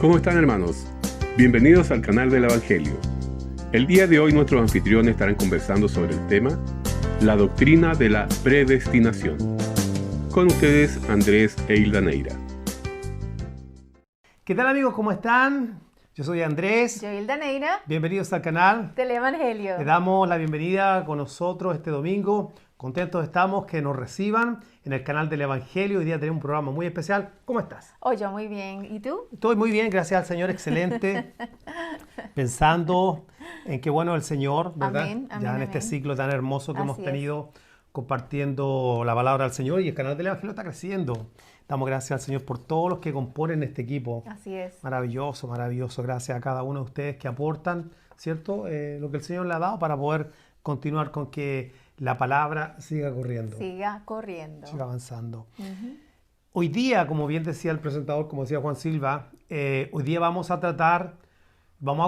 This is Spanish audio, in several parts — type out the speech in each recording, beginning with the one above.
¿Cómo están, hermanos? Bienvenidos al canal del Evangelio. El día de hoy nuestros anfitriones estarán conversando sobre el tema la doctrina de la predestinación. Con ustedes, Andrés e Hilda Neira. ¿Qué tal, amigos? ¿Cómo están? Yo soy Andrés. Yo, Hilda Neira. Bienvenidos al canal Del Evangelio. Le damos la bienvenida con nosotros este domingo. Contentos estamos que nos reciban en el canal del Evangelio. Hoy día tenemos un programa muy especial. ¿Cómo estás? Oh, yo muy bien. ¿Y tú? Estoy muy bien, gracias al Señor, excelente. Pensando en qué bueno el Señor, ¿verdad? Amén, amén, ya en este amén. ciclo tan hermoso que hemos Así es. tenido compartiendo la palabra del Señor, y el canal del Evangelio está creciendo. Damos gracias al Señor por todos los que componen este equipo. Así es. Maravilloso, maravilloso. Gracias a cada uno de ustedes que aportan, ¿cierto? Lo que el Señor le ha dado para poder continuar con que la palabra siga corriendo, Siga corriendo. siga avanzando. Ujú. Hoy día, como bien decía el presentador, como decía Juan Silva, hoy día vamos a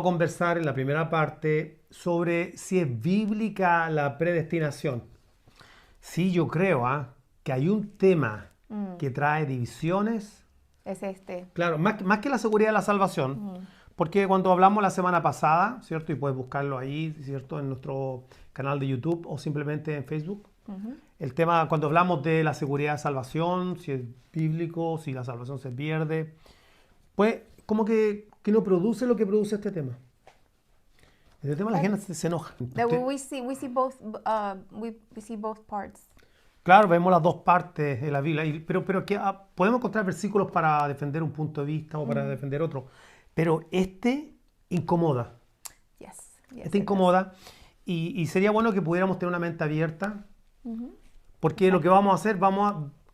conversar en la primera parte sobre si es bíblica la predestinación. Sí, yo creo que hay un tema que trae divisiones. Es este. Claro, más que la seguridad de la salvación, porque cuando hablamos la semana pasada, ¿cierto? Y puedes buscarlo ahí, ¿cierto? En nuestro canal de YouTube o simplemente en Facebook. El tema, cuando hablamos de la seguridad de salvación, si es bíblico, si la salvación se pierde, pues como que no produce lo que produce este tema. Este tema la gente se enoja. We see both parts. Claro, vemos las dos partes de la Biblia, pero que podemos encontrar versículos para defender un punto de vista o para defender otro. Pero este incomoda. Yes. Este incomoda y sería bueno que pudiéramos tener una mente abierta, porque lo que vamos a hacer,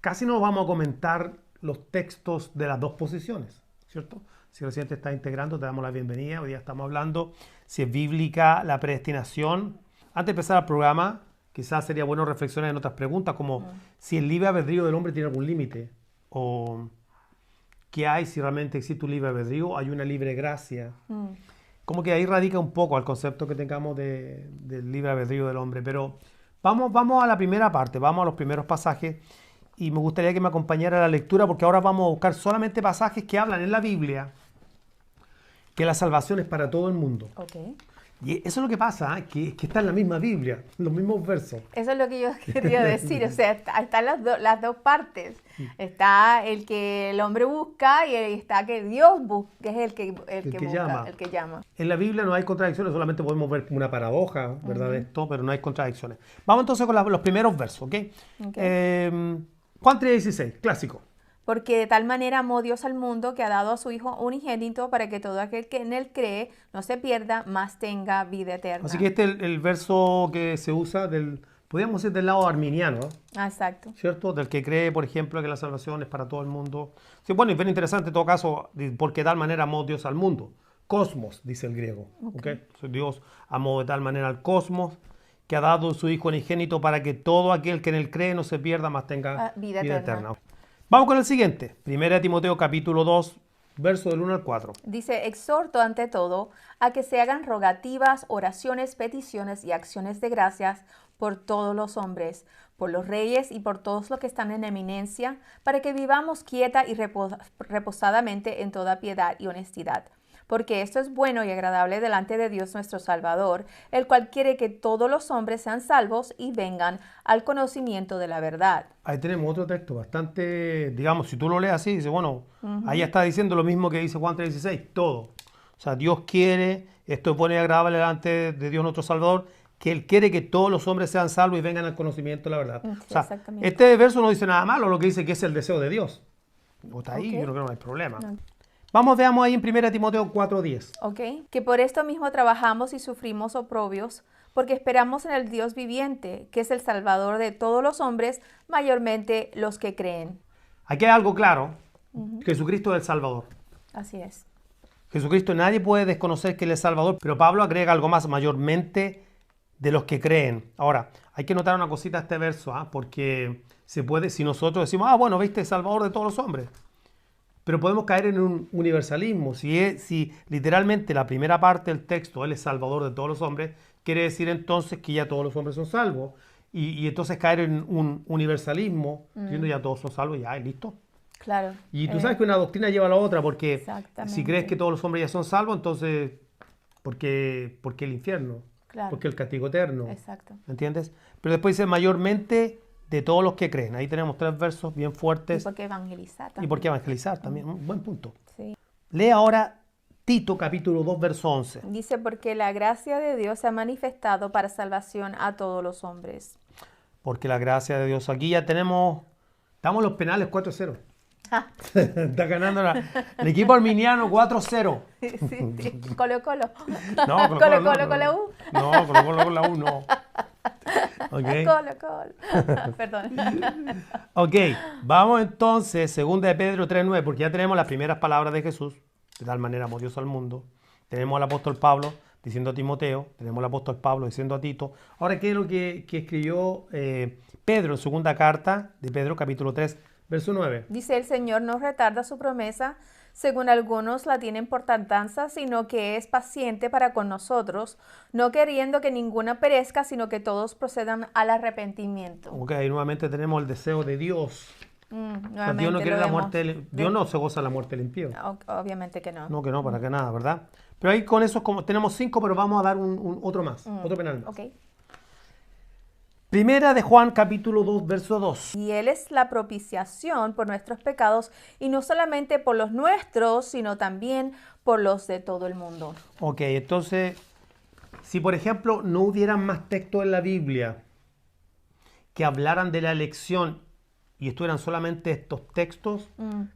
casi no vamos a comentar los textos de las dos posiciones, ¿cierto? Si recién te estás integrando, te damos la bienvenida. Hoy día estamos hablando si es bíblica la predestinación. Antes de empezar el programa, quizás sería bueno reflexionar en otras preguntas, como si el libre albedrío del hombre tiene algún límite, o qué hay si realmente existe un libre albedrío, hay una libre gracia. Como que ahí radica un poco el concepto que tengamos del libre albedrío del hombre. Pero vamos a la primera parte, vamos a los primeros pasajes, y me gustaría que me acompañara a la lectura, porque ahora vamos a buscar solamente pasajes que hablan en la Biblia que la salvación es para todo el mundo. Okay. Y eso es lo que pasa, que está en la misma Biblia, los mismos versos. Eso es lo que yo quería decir. O sea, están las dos partes. Está el que el hombre busca y está que Dios busca, que es el que busca, el que llama. En la Biblia no hay contradicciones, solamente podemos ver una paradoja, ¿verdad? De esto, pero no hay contradicciones. Vamos entonces con los primeros versos, ¿ok? Juan 3:16, clásico. Porque de tal manera amó Dios al mundo que ha dado a su Hijo unigénito para que todo aquel que en él cree no se pierda, mas tenga vida eterna. Así que este es el verso que se usa podríamos decir, del lado arminiano, ¿no? Exacto. ¿Cierto? Del que cree, por ejemplo, que la salvación es para todo el mundo. Sí, bueno, y bien interesante en todo caso, porque de tal manera amó Dios al mundo. Cosmos, dice el griego. ¿Okay? Dios amó de tal manera al cosmos que ha dado su Hijo unigénito para que todo aquel que en él cree no se pierda, mas tenga vida eterna. Vamos con el siguiente. 1 Timoteo capítulo 2, verso del 1 al 4. Dice, exhorto ante todo a que se hagan rogativas, oraciones, peticiones y acciones de gracias por todos los hombres, por los reyes y por todos los que están en eminencia, para que vivamos quieta y reposadamente en toda piedad y honestidad. Porque esto es bueno y agradable delante de Dios nuestro Salvador, el cual quiere que todos los hombres sean salvos y vengan al conocimiento de la verdad. Ahí tenemos otro texto bastante, digamos, si tú lo lees así, dice, bueno, ahí está diciendo lo mismo que dice Juan 3:16, todo. O sea, Dios quiere, esto es bueno y agradable delante de Dios nuestro Salvador, que Él quiere que todos los hombres sean salvos y vengan al conocimiento de la verdad. Sí, o sea, exactamente. este verso no dice nada malo, lo que dice que es el deseo de Dios. O está ahí, Ok. yo creo que no hay problema. No. Veamos ahí en 1 Timoteo 4:10. ¿Ok? Que por esto mismo trabajamos y sufrimos oprobios, porque esperamos en el Dios viviente, que es el Salvador de todos los hombres, mayormente los que creen. Aquí hay algo claro, Jesucristo es el Salvador. Así es. Jesucristo, nadie puede desconocer que Él es Salvador, pero Pablo agrega algo más, mayormente de los que creen. Ahora, hay que notar una cosita a este verso, porque se puede, si nosotros decimos, bueno, viste, Salvador de todos los hombres, pero podemos caer en un universalismo. Si literalmente la primera parte del texto, Él es Salvador de todos los hombres, quiere decir entonces que ya todos los hombres son salvos. Y entonces caer en un universalismo, diciendo ya todos son salvos, ya, y listo. Claro. Y tú sabes que una doctrina lleva a la otra, porque Exactamente. si crees que todos los hombres ya son salvos, entonces, ¿por qué el infierno? Claro. ¿Por qué el castigo eterno? Exacto. ¿Entiendes? Pero después dice mayormente de todos los que creen. Ahí tenemos 3 versos bien Y fuertes. por qué evangelizar Y también. por qué evangelizar también. Un buen punto. Sí. Lee ahora Tito capítulo 2, verso 11. Dice, porque la gracia de Dios se ha manifestado para salvación a todos los hombres. Porque la gracia de Dios. Aquí ya estamos los penales 4-0. Está ganando el equipo arminiano 4-0. Sí. Colo Colo. No, Colo Colo con la U. No, Colo Colo con la U no. Ok. Colo Colo. Perdón. Ok, vamos entonces, 2 de Pedro 3:9, porque ya tenemos las primeras palabras de Jesús. De tal manera amó Dios al mundo. Tenemos al apóstol Pablo diciendo a Timoteo. Tenemos al apóstol Pablo diciendo a Tito. Ahora, ¿qué es lo que escribió Pedro en segunda carta de Pedro, capítulo 3, verso 9? Dice, el Señor no retarda su promesa, según algunos la tienen por tardanza, sino que es paciente para con nosotros, no queriendo que ninguna perezca, sino que todos procedan al arrepentimiento. Ok, nuevamente tenemos el deseo de Dios. O sea, Nuevamente Dios no quiere lo la vemos. muerte, Dios no se goza la muerte del impío. Obviamente que no. No, que no, para que nada, ¿verdad? Pero ahí con eso como tenemos 5, pero vamos a dar otro más, otro penal más. Ok. Primera de Juan, capítulo 2, verso 2. Y Él es la propiciación por nuestros pecados, y no solamente por los nuestros, sino también por los de todo el mundo. Ok, entonces, si por ejemplo no hubieran más textos en la Biblia que hablaran de la elección y estuvieran solamente estos textos,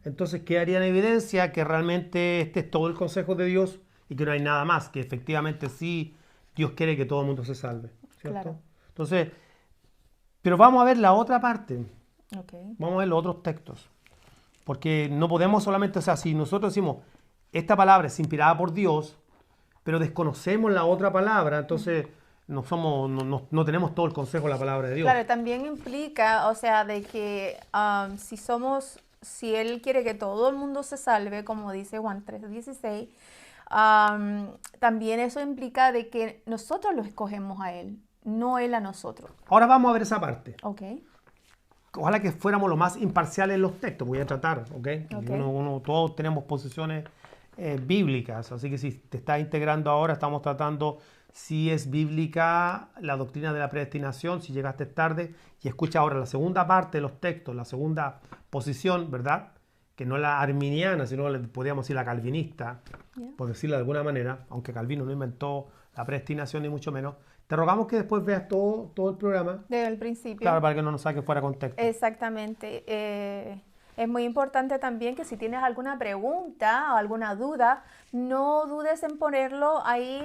entonces quedaría en evidencia que realmente este es todo el consejo de Dios y que no hay nada más, que efectivamente sí Dios quiere que todo el mundo se salve, ¿cierto? Claro. Entonces, pero vamos a ver la otra parte, Ok. vamos a ver los otros textos, porque no podemos solamente, o sea, si nosotros decimos, esta palabra es inspirada por Dios, pero desconocemos la otra palabra, entonces no tenemos todo el consejo de la palabra de Dios. Claro, también implica, o sea, de que si Él quiere que todo el mundo se salve, como dice Juan 3:16, también eso implica de que nosotros lo escogemos a Él, no Él a nosotros. Ahora vamos a ver esa parte. Ok. Ojalá que fuéramos lo más imparciales en los textos, voy a tratar, ¿ok? Ok. Todos tenemos posiciones bíblicas, así que si te estás integrando ahora, estamos tratando si es bíblica la doctrina de la predestinación, si llegaste tarde y escucha ahora la segunda parte de los textos, la segunda posición, ¿verdad? Que no la arminiana, sino podríamos decir la calvinista, por decirlo de alguna manera, aunque Calvino no inventó la predestinación ni mucho menos. Te rogamos que después veas todo el programa, Desde el principio. claro, para que no nos saque fuera de contexto. Exactamente. Es muy importante también que si tienes alguna pregunta o alguna duda, no dudes en ponerlo. Ahí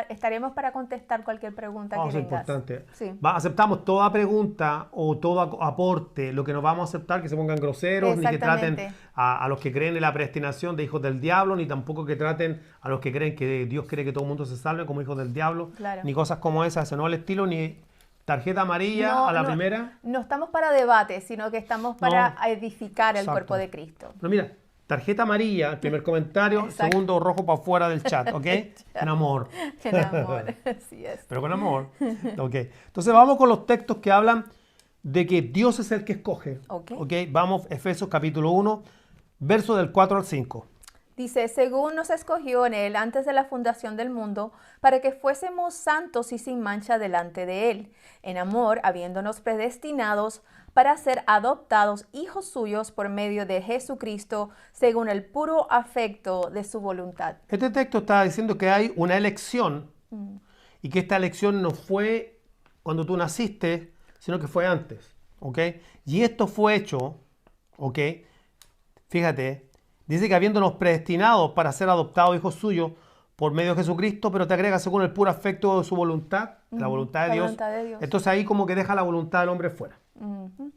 estaremos para contestar cualquier pregunta que Eso es tengas. importante. Sí. Aceptamos toda pregunta o todo aporte. Lo que nos vamos a aceptar que se pongan groseros, ni que traten Exactamente. a los que creen en la predestinación de hijos del diablo, ni tampoco que traten a los que creen que Dios quiere que todo el mundo se salve como hijos del diablo, Claro. ni cosas como esas. Ese no es el estilo, ni tarjeta amarilla a la primera. No estamos para debate, sino que estamos para edificar el Exacto. cuerpo de Cristo. Pero mira, tarjeta amarilla, el primer comentario, Exacto. segundo rojo para afuera del chat, ¿ok? En amor. En amor, así es. Pero con amor. Ok. Entonces vamos con los textos que hablan de que Dios es el que escoge. Ok. Vamos, Efesios capítulo 1, verso del 4 al 5. Dice, según nos escogió en Él antes de la fundación del mundo, para que fuésemos santos y sin mancha delante de Él, en amor, habiéndonos predestinados para ser adoptados hijos suyos por medio de Jesucristo, según el puro afecto de su voluntad. Este texto está diciendo que hay una elección y que esta elección no fue cuando tú naciste, sino que fue antes. ¿Ok? Y esto fue hecho, ¿ok? Fíjate, dice que habiéndonos predestinados para ser adoptados hijos suyos por medio de Jesucristo, pero te agrega según el puro afecto de su voluntad, la voluntad de La Dios. voluntad de Dios. Entonces ahí como que deja la voluntad del hombre fuera,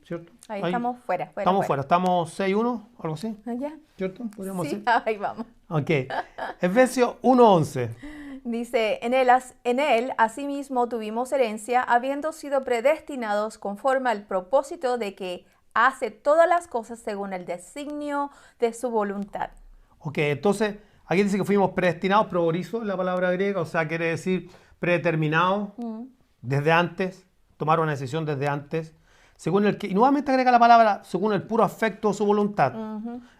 ¿cierto? Ahí estamos fuera. Estamos fuera, estamos 6-1, algo así, Allá. ¿cierto? Podríamos Sí, decir. ahí vamos. Ok, Efesios 1:11. Dice, en él asimismo tuvimos herencia, habiendo sido predestinados conforme al propósito de que hace todas las cosas según el designio de su voluntad. Ok, entonces aquí dice que fuimos predestinados, proborizo es la palabra griega, o sea, quiere decir predeterminados desde antes, tomar una decisión desde antes, y nuevamente agrega la palabra según el puro afecto de su voluntad.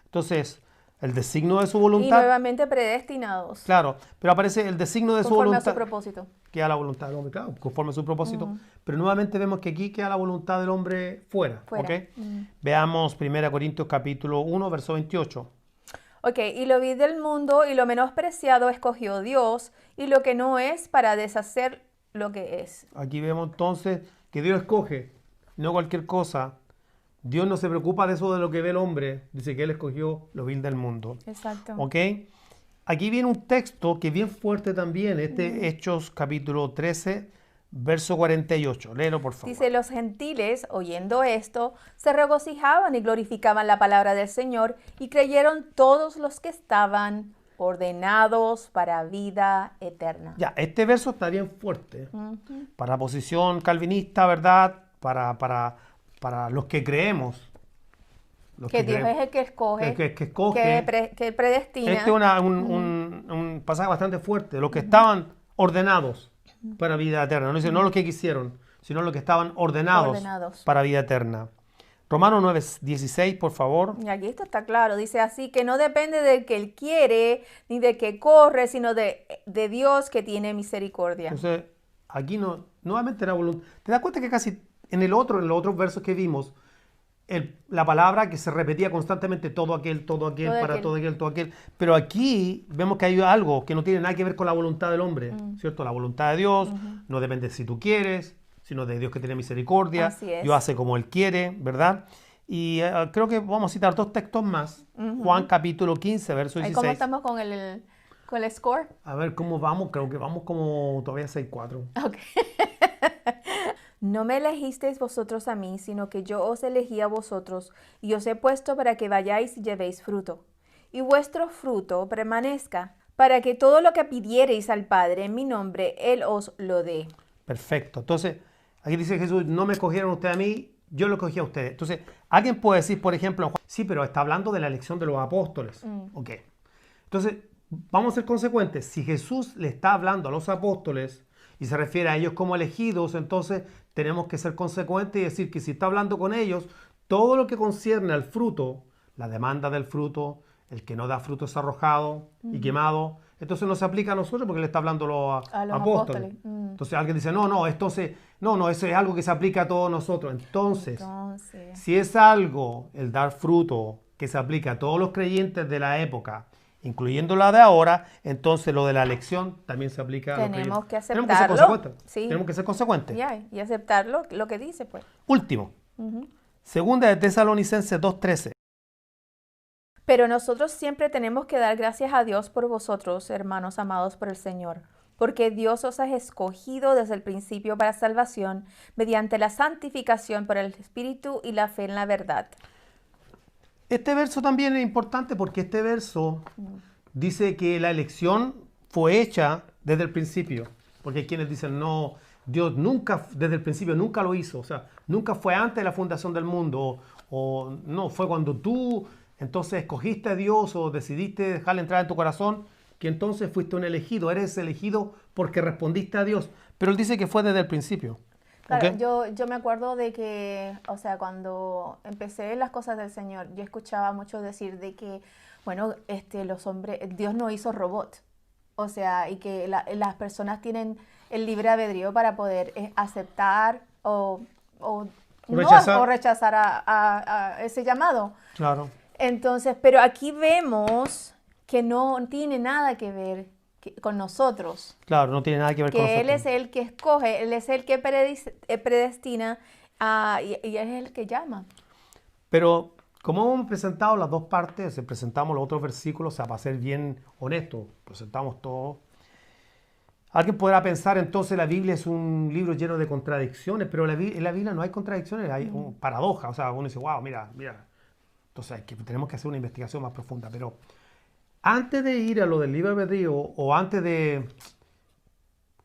Entonces, el designio de su Y voluntad. nuevamente predestinados. Claro, pero aparece el designio de su Conforme voluntad. a su propósito. Queda la voluntad del hombre, claro, conforme a su propósito. Pero nuevamente vemos que aquí queda la voluntad del hombre fuera. ¿Ok? Veamos 1 Corintios capítulo 1, verso 28. Ok, y lo vil del mundo y lo menospreciado escogió Dios, y lo que no es para deshacer lo que es. Aquí vemos entonces que Dios escoge, no cualquier cosa. Dios no se preocupa de eso de lo que ve el hombre. Dice que Él escogió lo vil del mundo. Exacto. ¿Ok? Aquí viene un texto que es bien fuerte también. Hechos capítulo 13, verso 48. Léelo, por favor. Dice, los gentiles, oyendo esto, se regocijaban y glorificaban la palabra del Señor, y creyeron todos los que estaban ordenados para vida eterna. Ya, este verso está bien fuerte. Para la posición calvinista, ¿verdad? Para los que creemos. Los Que Dios creemos. es el que escoge, Que escoge. que predestina. Este es un pasaje bastante fuerte. Los que estaban ordenados para vida eterna. No dice no los que quisieron, sino los que estaban ordenados para vida eterna. Romanos 9:16, por favor. Y aquí esto está claro. Dice así que no depende del que él quiere, ni de que corre, sino de Dios que tiene misericordia. Entonces, aquí nuevamente la voluntad. ¿Te das cuenta que casi en los otros versos que vimos, la palabra que se repetía constantemente, todo aquel, todo aquel, todo aquel, todo aquel. Pero aquí vemos que hay algo que no tiene nada que ver con la voluntad del hombre, ¿cierto? La voluntad de Dios no depende de si tú quieres, sino de Dios que tiene misericordia. Así es. Dios hace como Él quiere, ¿verdad? Y creo que vamos a citar 2 textos más. Juan capítulo 15, verso 16. ¿Cómo estamos con el score? A ver, ¿cómo vamos? Creo que vamos como todavía 6-4. Ok. No me elegisteis vosotros a mí, sino que yo os elegí a vosotros, y os he puesto para que vayáis y llevéis fruto, y vuestro fruto permanezca, para que todo lo que pidiereis al Padre en mi nombre, Él os lo dé. Perfecto. Entonces, aquí dice Jesús, no me escogieron ustedes a mí, yo lo escogí a ustedes. Entonces, alguien puede decir, por ejemplo, sí, pero está hablando de la elección de los apóstoles. Ok. Entonces, vamos a ser consecuentes. Si Jesús le está hablando a los apóstoles y se refiere a ellos como elegidos, entonces tenemos que ser consecuentes y decir que si está hablando con ellos, todo lo que concierne al fruto, la demanda del fruto, el que no da fruto es arrojado y quemado, entonces no se aplica a nosotros porque le está hablando a los apóstoles. Entonces alguien dice, no, eso es algo que se aplica a todos nosotros. Entonces, si es algo, el dar fruto, que se aplica a todos los creyentes de la época, incluyendo la de ahora, entonces lo de la elección también se aplica a los creyentes. Tenemos que aceptarlo. Tenemos que ser consecuentes. Sí. Tenemos que ser consecuentes. Y aceptar lo que dice, pues. Último. Segunda de Tesalonicenses 2:13. Pero nosotros siempre tenemos que dar gracias a Dios por vosotros, hermanos amados por el Señor, porque Dios os ha escogido desde el principio para salvación, mediante la santificación por el Espíritu y la fe en la verdad. Este verso también es importante porque este verso dice que la elección fue hecha desde el principio. Porque hay quienes dicen, no, Dios nunca, desde el principio nunca lo hizo. O sea, nunca fue antes de la fundación del mundo. O no, fue cuando tú entonces escogiste a Dios o decidiste dejarle entrar en tu corazón, que entonces fuiste un elegido. Eres elegido porque respondiste a Dios. Pero él dice que fue desde el principio. Claro, ¿Okay? yo me acuerdo de que, o sea, cuando empecé las cosas del Señor, yo escuchaba mucho decir de que, bueno, los hombres, Dios no hizo robot. O sea, y que las personas tienen el libre albedrío para poder aceptar o rechazar a ese llamado. Claro. Entonces, pero aquí vemos que no tiene nada que ver con nosotros. Claro, no tiene nada que ver con nosotros. Que Él es el que escoge, Él es el que predestina y Él es el que llama. Pero como hemos presentado las dos partes, presentamos los otros versículos, o sea, para ser bien honestos, presentamos todo. Alguien podrá pensar entonces la Biblia es un libro lleno de contradicciones, pero en la Biblia no hay contradicciones, hay paradojas. O sea, uno dice, wow, mira. Entonces tenemos que hacer una investigación más profunda. Pero antes de ir a lo del libre albedrío o antes de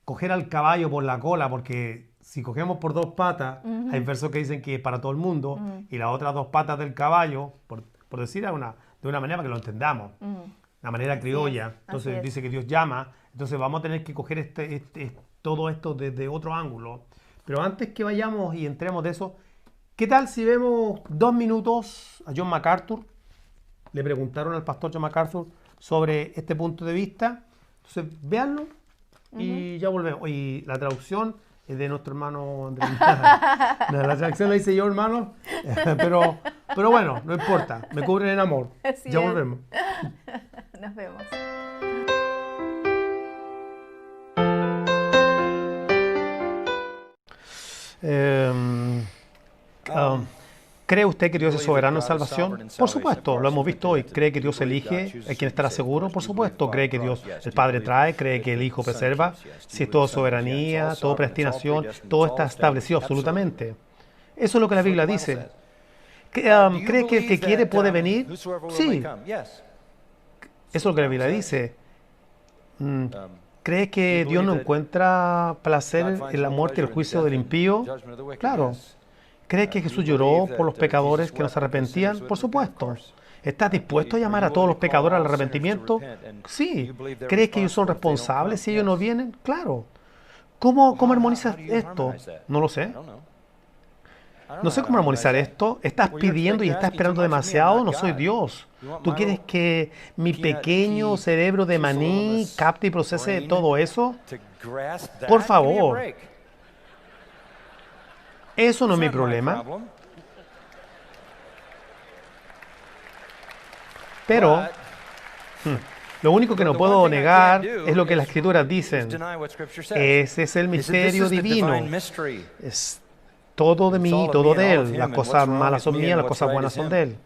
coger al caballo por la cola, porque si cogemos por 2 patas, hay versos que dicen que es para todo el mundo, y las otras 2 patas del caballo, por decir de una manera para que lo entendamos, una manera criolla. Entonces dice que Dios llama, entonces vamos a tener que coger todo esto desde otro ángulo. Pero antes que vayamos y entremos de eso, ¿Qué tal si vemos 2 minutos a John MacArthur? Le preguntaron al pastor John MacArthur sobre este punto de vista. Entonces, véanlo y ya volvemos. Y la traducción es de nuestro hermano Andrés. No, la traducción la hice yo, hermano. Pero bueno, no importa. Me cubren en amor. Así Ya es. volvemos. Nos vemos. ¿Cree usted que Dios es soberano en salvación? Por supuesto, lo hemos visto hoy. ¿Cree que Dios elige a quien estará seguro? Por supuesto. ¿Cree que Dios, el Padre trae? ¿Cree que el Hijo preserva? Si es todo soberanía, todo predestinación, todo está establecido absolutamente. Eso es lo que la Biblia dice. ¿Cree que el que quiere puede venir? Sí, eso es lo que la Biblia dice. ¿Cree que Dios no encuentra placer en la muerte y el juicio del impío? Claro. ¿Crees que Jesús lloró por los pecadores que no se arrepentían? Por supuesto. ¿Estás dispuesto a llamar a todos los pecadores al arrepentimiento? Sí. ¿Crees que ellos son responsables si ellos no vienen? Claro. ¿Cómo armonizas esto? No lo sé. No sé cómo armonizar esto. ¿Estás pidiendo y estás esperando demasiado? No soy Dios. ¿Tú quieres que mi pequeño cerebro de maní capte y procese todo eso? Por favor. Eso no es mi problema. Pero lo único que no puedo negar es lo que las Escrituras dicen. Ese es el misterio divino. Es todo de mí, todo de Él. Las cosas malas son mías, las cosas buenas son de Él.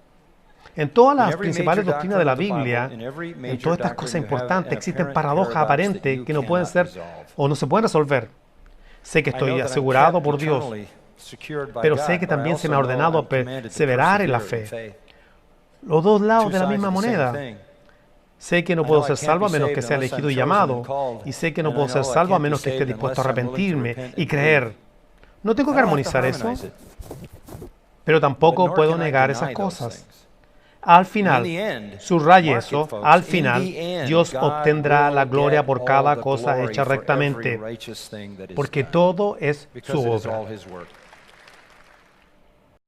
En todas las principales doctrinas de la Biblia, en todas estas cosas importantes, existen paradojas aparentes que no pueden ser o no se pueden resolver. Sé que estoy asegurado por Dios, pero sé que también se me ha ordenado perseverar en la fe. Los dos lados de la misma moneda. Sé que no puedo ser salvo a menos que sea elegido y llamado. Y sé que no puedo ser salvo a menos que esté dispuesto a arrepentirme y creer. No tengo que armonizar eso, pero tampoco puedo negar esas cosas. Al final, subraye eso, al final, Dios obtendrá la gloria por cada cosa hecha rectamente, porque todo es su obra.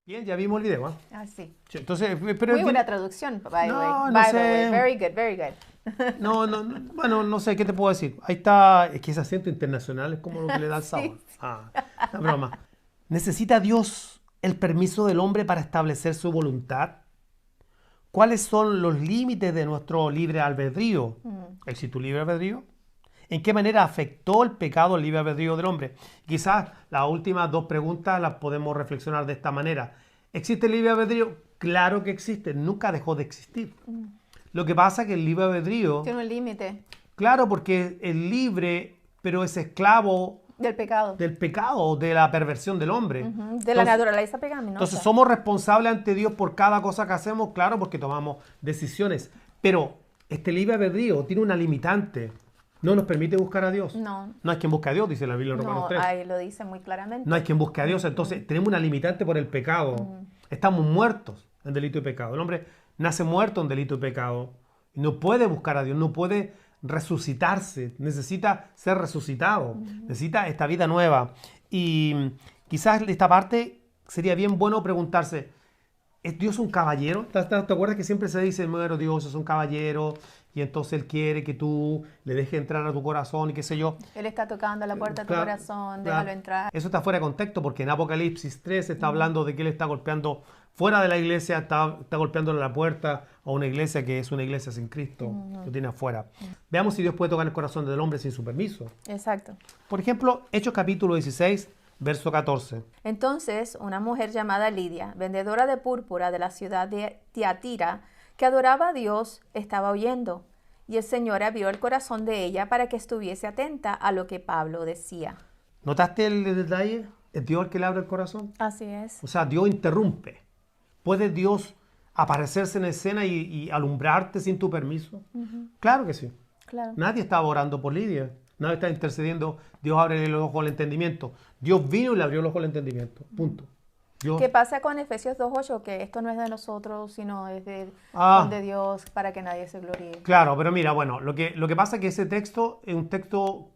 Bien, ya vimos el video, ¿eh? Ah, sí. Sí, entonces, pero Muy buena traducción, by the way. No By the sé. way. Very good, very good. No, bueno, no sé, ¿qué te puedo decir? Ahí está, es que ese acento internacional es como lo que le da el sabor. La broma. ¿Necesita Dios el permiso del hombre para establecer su voluntad? ¿Cuáles son los límites de nuestro libre albedrío? ¿Existe un libre albedrío? ¿En qué manera afectó el pecado el libre albedrío del hombre? Quizás las últimas 2 preguntas las podemos reflexionar de esta manera. ¿Existe el libre albedrío? Claro que existe, nunca dejó de existir. Lo que pasa es que el libre albedrío... Tiene un límite Claro, porque es libre, pero es esclavo del pecado. del pecado, de la perversión del hombre. De la naturaleza pecaminosa. Entonces, ¿somos responsables ante Dios por cada cosa que hacemos? Claro, porque tomamos decisiones. Pero este libre albedrío tiene una limitante. No nos permite buscar a Dios. No. No hay quien busque a Dios, dice la Biblia en Romanos No, 3. ahí lo dice muy claramente. No hay quien busque a Dios. Entonces, tenemos una limitante por el pecado. Estamos muertos en delito y pecado. El hombre nace muerto en delito y pecado. Y no puede buscar a Dios, no puede resucitarse. Necesita ser resucitado. Necesita esta vida nueva. Y quizás esta parte sería bien bueno preguntarse, ¿es Dios un caballero? ¿Te acuerdas que siempre se dice, bueno, Dios es un caballero y entonces Él quiere que tú le dejes entrar a tu corazón y qué sé yo? Él está tocando a la puerta de tu Claro, corazón, claro. déjalo entrar. Eso está fuera de contexto porque en Apocalipsis 3 está hablando de que Él está golpeando fuera de la iglesia, está golpeándole la puerta a una iglesia que es una iglesia sin Cristo, lo tiene afuera. Veamos si Dios puede tocar el corazón del hombre sin su permiso. Exacto. Por ejemplo, Hechos capítulo 16, verso 14. Entonces, una mujer llamada Lidia, vendedora de púrpura de la ciudad de Tiatira, que adoraba a Dios, estaba oyendo, y el Señor abrió el corazón de ella para que estuviese atenta a lo que Pablo decía. ¿Notaste el detalle? ¿Es Dios el que le abre el corazón? Así es. O sea, Dios interrumpe. ¿Puede Dios aparecerse en escena y alumbrarte sin tu permiso? Claro que sí. Claro. Nadie estaba orando por Lidia. Nadie está intercediendo. Dios abre los ojos al entendimiento. Dios vino y le abrió los ojos al entendimiento. Punto. Dios... ¿Qué pasa con Efesios 2.8? Que esto no es de nosotros, sino es de Dios para que nadie se gloríe. Claro, pero mira, bueno, lo que pasa es que ese texto es un texto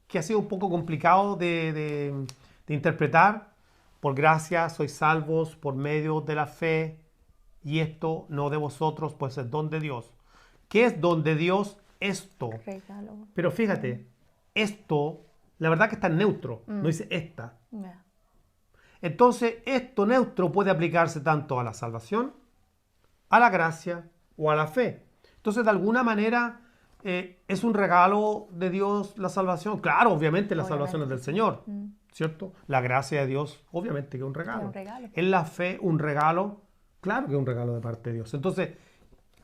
que ha sido un poco complicado de interpretar por gracia sois salvos por medio de la fe, y esto no de vosotros, pues es don de Dios. ¿Qué es don de Dios? Esto. Regalo. Pero fíjate, esto, la verdad que está en neutro, no dice esta. Yeah. Entonces, esto neutro puede aplicarse tanto a la salvación, a la gracia o a la fe. Entonces, de alguna manera, es un regalo de Dios la salvación. Claro, obviamente la salvación es del Señor, ¿cierto? La gracia de Dios, obviamente que es un regalo. Es un regalo. En la fe, un regalo, claro que es un regalo de parte de Dios. Entonces,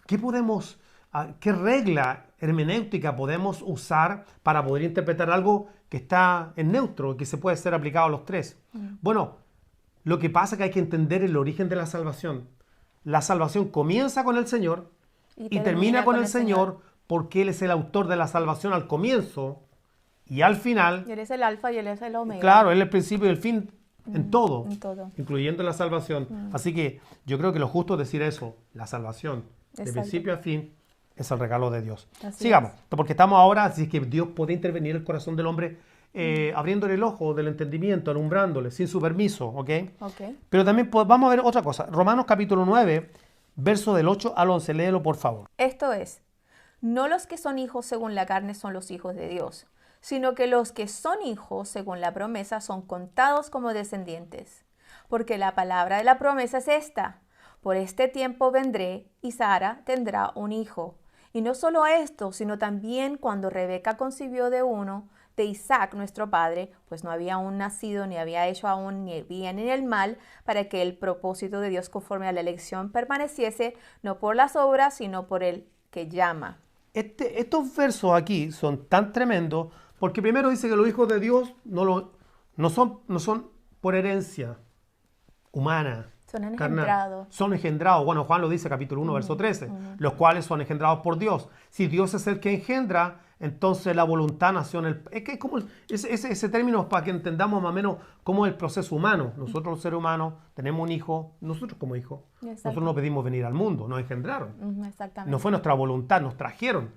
¿qué regla hermenéutica podemos usar para poder interpretar algo que está en neutro, que se puede ser aplicado a los tres? Bueno, lo que pasa es que hay que entender el origen de la salvación. La salvación comienza con el Señor y termina con el Señor porque Él es el autor de la salvación al comienzo y al final. Y Él es el alfa y Él es el omega. Claro, Él es el principio y el fin en todo, incluyendo la salvación. Así que yo creo que lo justo es decir eso, la salvación, de principio a fin, es el regalo de Dios. Así Sigamos, porque estamos ahora, así que Dios puede intervenir en el corazón del hombre abriéndole el ojo del entendimiento, alumbrándole, sin su permiso, ¿ok? Pero también vamos a ver otra cosa. Romanos capítulo 9, verso del 8 al 11, léelo por favor. Esto es, no los que son hijos según la carne son los hijos de Dios, sino que los que son hijos según la promesa son contados como descendientes. Porque la palabra de la promesa es esta: por este tiempo vendré y Sara tendrá un hijo. Y no solo esto, sino también cuando Rebeca concibió de Isaac nuestro padre, pues no había aún nacido, ni había hecho aún ni el bien ni el mal, para que el propósito de Dios conforme a la elección permaneciese, no por las obras, sino por el que llama. Estos versos aquí son tan tremendos porque primero dice que los hijos de Dios no son por herencia humana. Son engendrados. Son engendrados. Bueno, Juan lo dice, capítulo 1, verso 13. Los cuales son engendrados por Dios. Si Dios es el que engendra, entonces la voluntad nació en el... Es que es como ese término para que entendamos más o menos cómo es el proceso humano. Nosotros los seres humanos tenemos un hijo, nosotros como hijos. Nosotros no pedimos venir al mundo, nos engendraron. Exactamente. No fue nuestra voluntad, nos trajeron.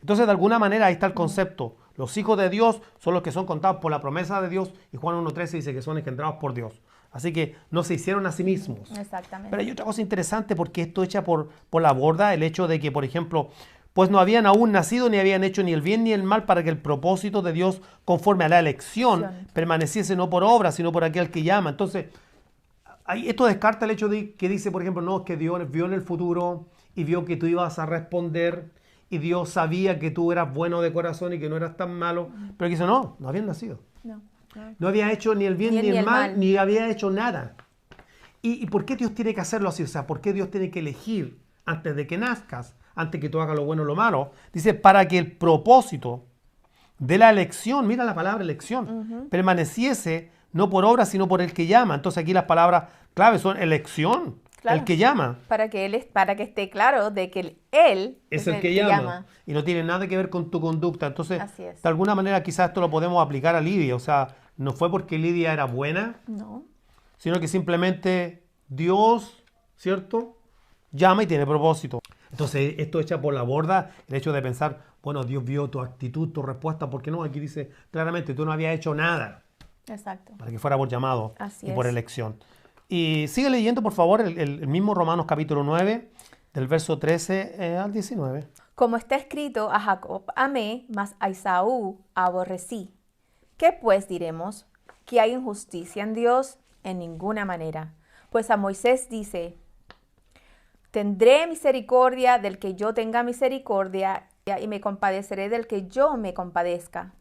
Entonces, de alguna manera, ahí está el concepto. Los hijos de Dios son los que son contados por la promesa de Dios, y Juan 1.13 dice que son engendrados por Dios. Así que no se hicieron a sí mismos. Exactamente. Pero hay otra cosa interesante porque esto echa por la borda el hecho de que, por ejemplo, pues no habían aún nacido ni habían hecho ni el bien ni el mal para que el propósito de Dios conforme a la elección permaneciese no por obra, sino por aquel que llama. Entonces, esto descarta el hecho de que dice, por ejemplo, no, que Dios vio en el futuro y vio que tú ibas a responder y Dios sabía que tú eras bueno de corazón y que no eras tan malo. Pero dice, no habían nacido. No había hecho ni el bien ni el mal, ni había hecho nada. ¿Y por qué Dios tiene que hacerlo así? O sea, ¿por qué Dios tiene que elegir antes de que nazcas, antes que tú hagas lo bueno o lo malo? Dice, para que el propósito de la elección, mira la palabra elección, permaneciese no por obra, sino por el que llama. Entonces aquí las palabras clave son elección, el que llama. Para que esté claro de que Él es el que llama. Y no tiene nada que ver con tu conducta. Entonces, de alguna manera quizás esto lo podemos aplicar a Lidia. O sea, no fue porque Lidia era buena, sino que simplemente Dios, ¿cierto?, llama y tiene propósito. Entonces, esto echa por la borda el hecho de pensar, bueno, Dios vio tu actitud, tu respuesta, ¿por qué no? Aquí dice claramente, tú no habías hecho nada. Exacto. Para que fuera por llamado Así y por elección. Y sigue leyendo, por favor, el mismo Romanos capítulo 9, del verso 13 al 19. Como está escrito, a Jacob amé, mas a Esaú aborrecí. ¿Qué pues diremos? ¿Que hay injusticia en Dios? En ninguna manera. Pues a Moisés dice, tendré misericordia del que yo tenga misericordia y me compadeceré del que yo me compadezca.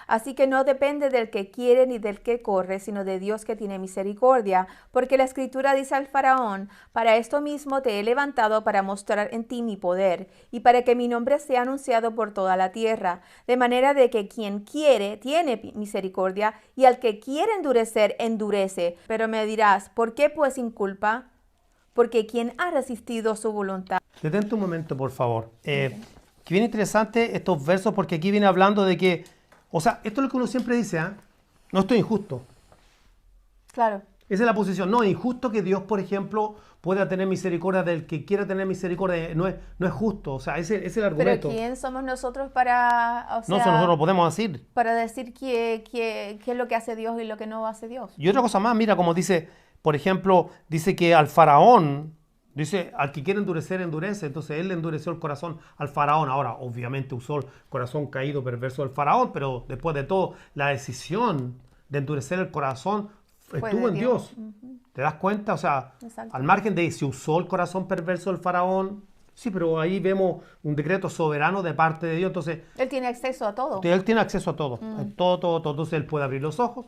Así que no depende del que quiere ni del que corre, sino de Dios que tiene misericordia, porque la Escritura dice al Faraón, para esto mismo te he levantado para mostrar en ti mi poder, y para que mi nombre sea anunciado por toda la tierra, de manera de que quien quiere tiene misericordia, y al que quiere endurecer, endurece. Pero me dirás, ¿por qué pues inculpa? Porque quien ha resistido su voluntad. Detente un momento, por favor. Que viene interesante estos versos, porque aquí viene hablando de que, o sea, esto es lo que uno siempre dice, no estoy injusto. Claro. Esa es la posición. No, injusto que Dios, por ejemplo, pueda tener misericordia del que quiera tener misericordia. No es justo. O sea, ese es el argumento. Pero ¿quién somos nosotros para, No, eso nosotros lo podemos decir. para decir qué es lo que hace Dios y lo que no hace Dios? Y otra cosa más, mira, como dice, por ejemplo, dice que al faraón, dice, al que quiere endurecer, endurece. Entonces él le endureció el corazón al faraón. Ahora, obviamente usó el corazón caído, perverso del faraón, pero después de todo, la decisión de endurecer el corazón estuvo en Dios. ¿Te das cuenta? O sea, Exacto. al margen de si usó el corazón perverso del faraón, sí, pero ahí vemos un decreto soberano de parte de Dios. Entonces, Él tiene acceso a todo. él tiene acceso a todo, a todo. Entonces él puede abrir los ojos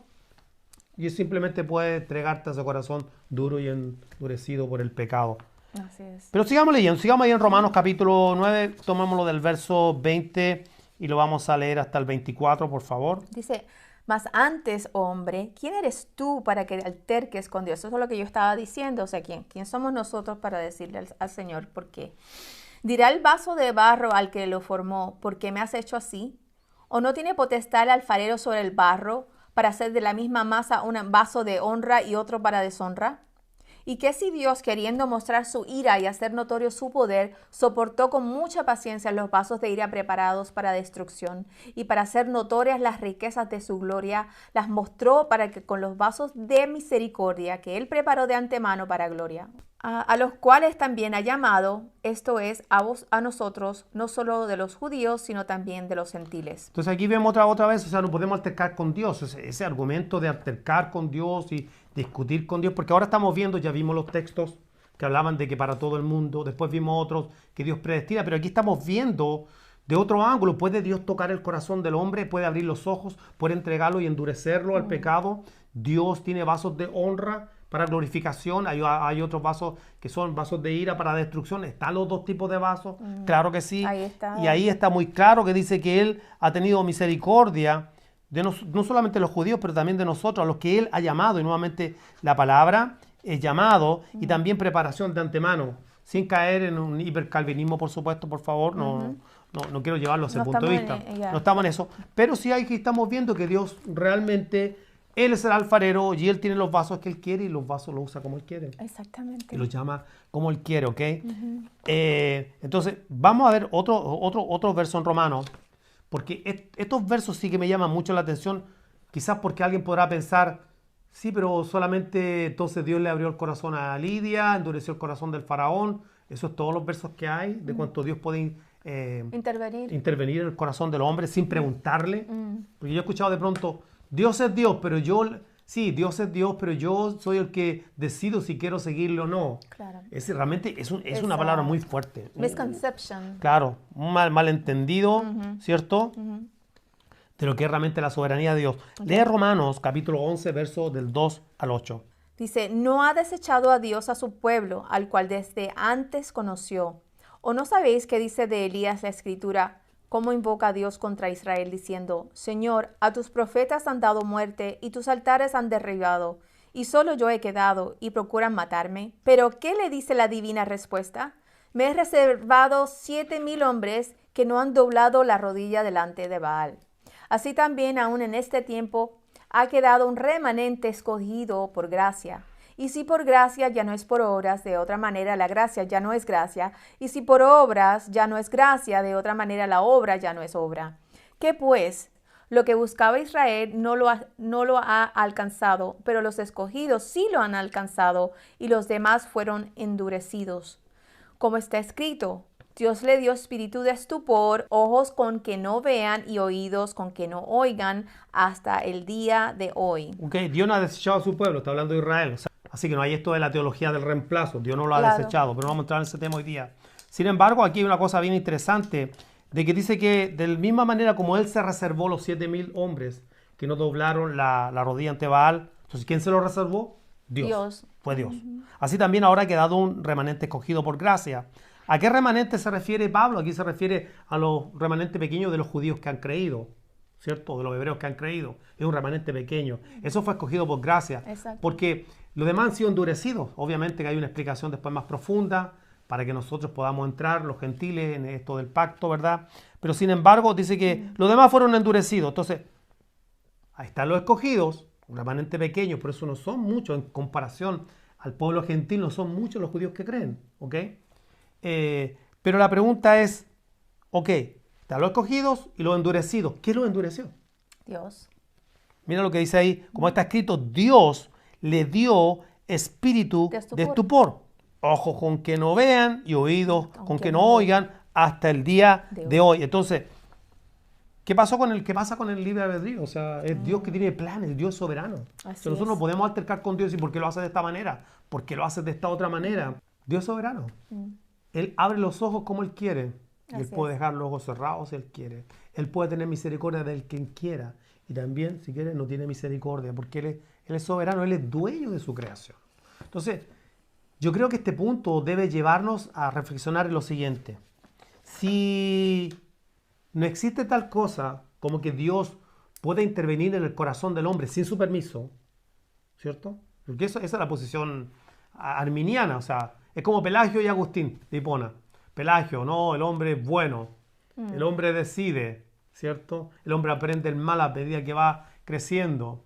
y él simplemente puede entregarte a ese corazón duro y endurecido por el pecado. Así es. Pero sigamos leyendo, sigamos ahí en Romanos capítulo 9, tomémoslo del verso 20 y lo vamos a leer hasta el 24, por favor. Dice, mas antes, hombre, ¿quién eres tú para que alterques con Dios? Eso es lo que yo estaba diciendo. O sea, ¿quién somos nosotros para decirle al Señor por qué? ¿Dirá el vaso de barro al que lo formó, ¿por qué me has hecho así? ¿O no tiene potestad el alfarero sobre el barro para hacer de la misma masa un vaso de honra y otro para deshonra? ¿Y qué si Dios, queriendo mostrar su ira y hacer notorio su poder, soportó con mucha paciencia los vasos de ira preparados para destrucción y para hacer notorias las riquezas de su gloria, las mostró para que con los vasos de misericordia que él preparó de antemano para gloria? A los cuales también ha llamado, esto es, a nosotros, no solo de los judíos, sino también de los gentiles. Entonces aquí vemos otra vez, o sea, no podemos altercar con Dios, ese argumento de altercar con Dios y discutir con Dios, porque ahora estamos viendo, ya vimos los textos que hablaban de que para todo el mundo, después vimos otros que Dios predestina, pero aquí estamos viendo de otro ángulo, ¿puede Dios tocar el corazón del hombre? ¿Puede abrir los ojos? ¿Puede entregarlo y endurecerlo al pecado? Dios tiene vasos de honra para glorificación, hay otros vasos que son vasos de ira para destrucción, están los dos tipos de vasos, claro que sí, Ahí está. y ahí está muy claro que dice que Él ha tenido misericordia de no solamente de los judíos, pero también de nosotros, a los que Él ha llamado, y nuevamente la palabra es llamado, y también preparación de antemano, sin caer en un hipercalvinismo, por supuesto, por favor, no quiero llevarlo a ese punto de vista, no estamos en eso, pero sí estamos viendo que Dios realmente, Él es el alfarero y Él tiene los vasos que Él quiere y los vasos los usa como Él quiere. Exactamente. Y los llama como Él quiere, ¿ok? Entonces, vamos a ver otro verso en Romanos, porque estos versos sí que me llaman mucho la atención, quizás porque alguien podrá pensar, sí, pero solamente entonces Dios le abrió el corazón a Lidia, endureció el corazón del faraón, eso es todos los versos que hay, de cuánto Dios puede intervenir en el corazón del hombre sin preguntarle, porque yo he escuchado de pronto, Dios es Dios, pero sí, Dios es Dios, pero yo soy el que decido si quiero seguirlo o no. Claro. Realmente es una palabra muy fuerte. Misconception. Claro, un malentendido, ¿cierto? De lo que es realmente la soberanía de Dios. Lee Romanos, capítulo 11, versos del 2 al 8. Dice, no ha desechado a Dios a su pueblo, al cual desde antes conoció. ¿O no sabéis qué dice de Elías la Escritura? ¿Cómo invoca a Dios contra Israel diciendo, Señor, a tus profetas han dado muerte y tus altares han derribado, y solo yo he quedado y procuran matarme? Pero ¿qué le dice la divina respuesta? Me he reservado 7,000 hombres que no han doblado la rodilla delante de Baal. Así también aún en este tiempo ha quedado un remanente escogido por gracia. Y si por gracia ya no es por obras, de otra manera la gracia ya no es gracia. Y si por obras ya no es gracia, de otra manera la obra ya no es obra. ¿Qué pues? Lo que buscaba Israel no lo ha alcanzado, pero los escogidos sí lo han alcanzado y los demás fueron endurecidos. Como está escrito, Dios le dio espíritu de estupor, ojos con que no vean y oídos con que no oigan hasta el día de hoy. Okay, Dios no ha desechado a su pueblo, está hablando de Israel. O sea, así que no hay esto de la teología del reemplazo, Dios no lo ha desechado, pero no vamos a entrar en ese tema hoy día. Sin embargo, aquí hay una cosa bien interesante, de que dice que de la misma manera como Él se reservó los 7,000 hombres que no doblaron la rodilla ante Baal, entonces ¿quién se lo reservó? Dios. Fue Dios. Así también ahora ha quedado un remanente escogido por gracia. ¿A qué remanente se refiere Pablo? Aquí se refiere a los remanentes pequeños de los judíos que han creído, ¿cierto? De los hebreos que han creído. Es un remanente pequeño. Eso fue escogido por gracia. Exacto. Porque los demás han sido endurecidos. Obviamente que hay una explicación después más profunda para que nosotros podamos entrar, los gentiles, en esto del pacto, ¿verdad? Pero sin embargo dice que los demás fueron endurecidos. Entonces, ahí están los escogidos, un remanente pequeño, por eso no son muchos en comparación al pueblo gentil, no son muchos los judíos que creen, ¿ok? Pero la pregunta es, ok, están los escogidos y los endurecidos. ¿Qué los endureció? Dios. Mira lo que dice ahí, como está escrito, Dios le dio espíritu de estupor, ojos con que no vean y oídos con que no oigan hasta el día de hoy. Entonces, ¿qué pasa con el libre albedrío? O sea, es Dios que tiene planes, Dios es soberano. Nosotros no podemos altercar con Dios y ¿por qué lo hace de esta manera? ¿Por qué lo hace de esta otra manera? Dios es soberano. Él abre los ojos como Él quiere. Y Él puede dejar los ojos cerrados si Él quiere. Él puede tener misericordia del quien quiera. Y también, si quiere, no tiene misericordia porque Él es soberano, Él es dueño de su creación. Entonces, yo creo que este punto debe llevarnos a reflexionar en lo siguiente. Si no existe tal cosa como que Dios pueda intervenir en el corazón del hombre sin su permiso, ¿cierto? Porque esa es la posición arminiana, o sea, es como Pelagio y Agustín de Hipona. Pelagio, no, el hombre es bueno, el hombre decide, ¿cierto? El hombre aprende el mal a medida que va creciendo.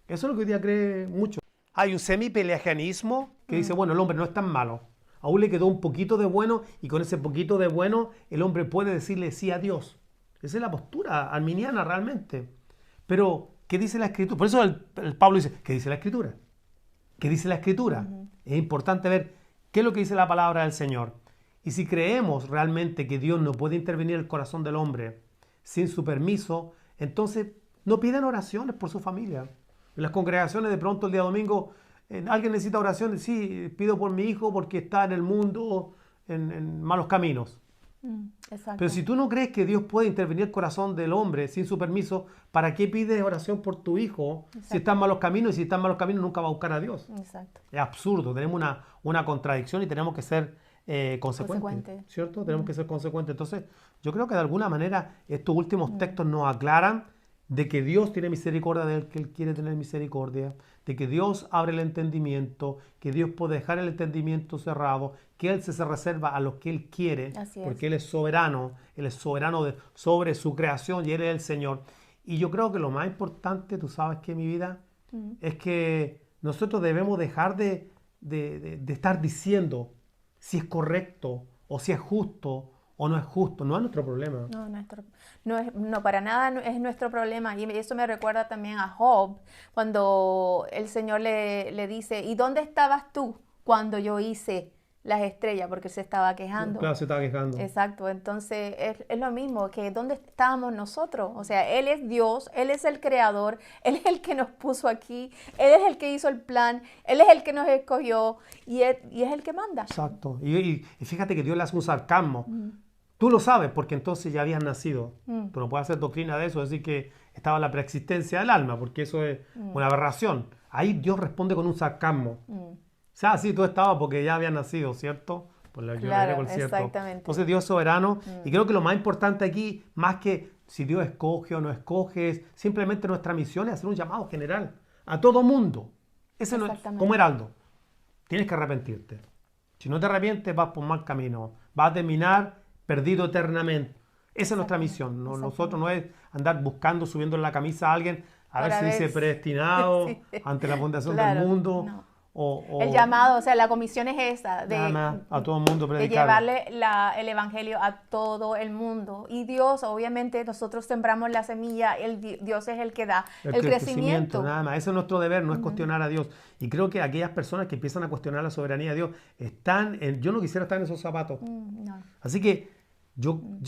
Eso es lo que hoy día cree mucho. Hay un semi-pelagianismo que dice, bueno, el hombre no es tan malo. Aún le quedó un poquito de bueno y con ese poquito de bueno el hombre puede decirle sí a Dios. Esa es la postura arminiana realmente. Pero, ¿qué dice la Escritura? Por eso el Pablo dice, ¿qué dice la Escritura? ¿Qué dice la Escritura? Es importante ver qué es lo que dice la palabra del Señor. Y si creemos realmente que Dios no puede intervenir en el corazón del hombre sin su permiso, entonces no pidan oraciones por su familia. En las congregaciones de pronto el día domingo, alguien necesita oración, sí, pido por mi hijo porque está en el mundo en malos caminos. Exacto. Pero si tú no crees que Dios puede intervenir en el corazón del hombre sin su permiso, ¿para qué pides oración por tu hijo si está en malos caminos? Y si está en malos caminos nunca va a buscar a Dios. Exacto. Es absurdo, tenemos una contradicción y tenemos que ser consecuentes, ¿cierto? Tenemos que ser consecuentes. Entonces, yo creo que de alguna manera estos últimos textos nos aclaran de que Dios tiene misericordia del que Él quiere tener misericordia, de que Dios abre el entendimiento, que Dios puede dejar el entendimiento cerrado, que Él se reserva a los que Él quiere, porque Él es soberano sobre su creación y Él es el Señor. Y yo creo que lo más importante, tú sabes que en mi vida, es que nosotros debemos dejar de estar diciendo si es correcto o si es justo o no es justo. No es nuestro problema. No, para nada es nuestro problema. Y eso me recuerda también a Job, cuando el Señor le dice, ¿y dónde estabas tú cuando yo hice las estrellas? Porque se estaba quejando. Claro, se estaba quejando. Exacto. Entonces es lo mismo, que ¿dónde estábamos nosotros? O sea, Él es Dios, Él es el creador, Él es el que nos puso aquí, Él es el que hizo el plan, Él es el que nos escogió y es el que manda. Exacto. Y fíjate que Dios le hace un sarcasmo. Tú lo sabes porque entonces ya habías nacido. Tú no puedes hacer doctrina de eso, es decir que estaba la preexistencia del alma, porque eso es una aberración. Ahí Dios responde con un sarcasmo. O sea, sí, tú estabas porque ya habías nacido, ¿cierto? Claro, exactamente. Entonces Dios es soberano. Y creo que lo más importante aquí, más que si Dios escoge o no escoge, es simplemente nuestra misión es hacer un llamado general a todo mundo. Ese no es como Heraldo. Tienes que arrepentirte. Si no te arrepientes, vas por mal camino. Vas a terminar perdido eternamente. Esa es nuestra misión. Nosotros no es andar buscando, subiendo en la camisa a alguien a ver si dice predestinado ante la fundación del mundo. No. El llamado, o sea, la comisión es esa, a todo el mundo predicar. De llevarle el evangelio a todo el mundo. Y Dios, obviamente, nosotros sembramos la semilla, Dios es el que da el crecimiento. Nada más. Ese es nuestro deber, no es cuestionar a Dios. Y creo que aquellas personas que empiezan a cuestionar la soberanía de Dios yo no quisiera estar en esos zapatos. No. Así que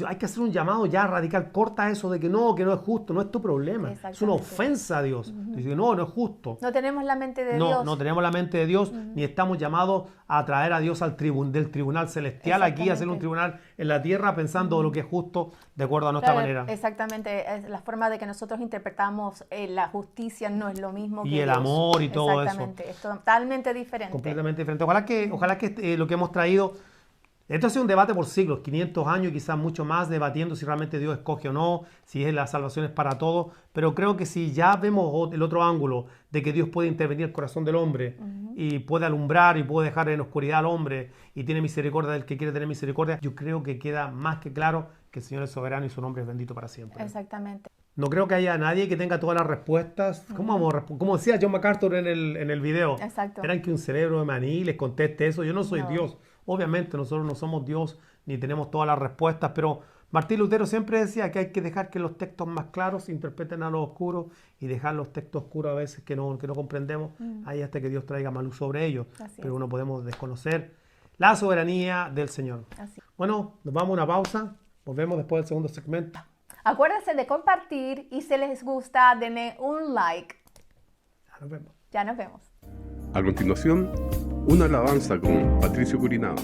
hay que hacer un llamado ya radical. Corta eso de que no es justo, no es tu problema. Es una ofensa a Dios. Dice, no es justo. No tenemos la mente de Dios. No tenemos la mente de Dios, ni estamos llamados a traer a Dios del tribunal celestial aquí, a hacer un tribunal en la tierra pensando lo que es justo de acuerdo a nuestra manera. Exactamente. Es la forma de que nosotros interpretamos la justicia no es lo mismo que el Dios. Amor y todo eso. Exactamente. Es totalmente diferente. Completamente diferente. Ojalá que lo que hemos traído. Esto ha sido un debate por siglos, 500 años, quizás mucho más, debatiendo si realmente Dios escoge o no, si la salvación es para todos. Pero creo que si ya vemos el otro ángulo de que Dios puede intervenir en el corazón del hombre y puede alumbrar y puede dejar en oscuridad al hombre y tiene misericordia del que quiere tener misericordia, yo creo que queda más que claro que el Señor es soberano y su nombre es bendito para siempre. Exactamente. No creo que haya nadie que tenga todas las respuestas. ¿Cómo vamos a como decía John MacArthur en el video? Exacto. Eran que un cerebro de maní les conteste eso. Yo no soy No. Dios. Obviamente nosotros no somos Dios ni tenemos todas las respuestas, pero Martín Lutero siempre decía que hay que dejar que los textos más claros interpreten a los oscuros y dejar los textos oscuros a veces que no comprendemos ahí hasta que Dios traiga más luz sobre ellos. Así Pero es. no podemos desconocer la soberanía del Señor. Así. Bueno, nos vamos a una pausa. Volvemos después del segundo segmento. Acuérdense de compartir y si les gusta, denle un like. Ya nos vemos. Ya nos vemos. A continuación, una alabanza con Patricio Curinado.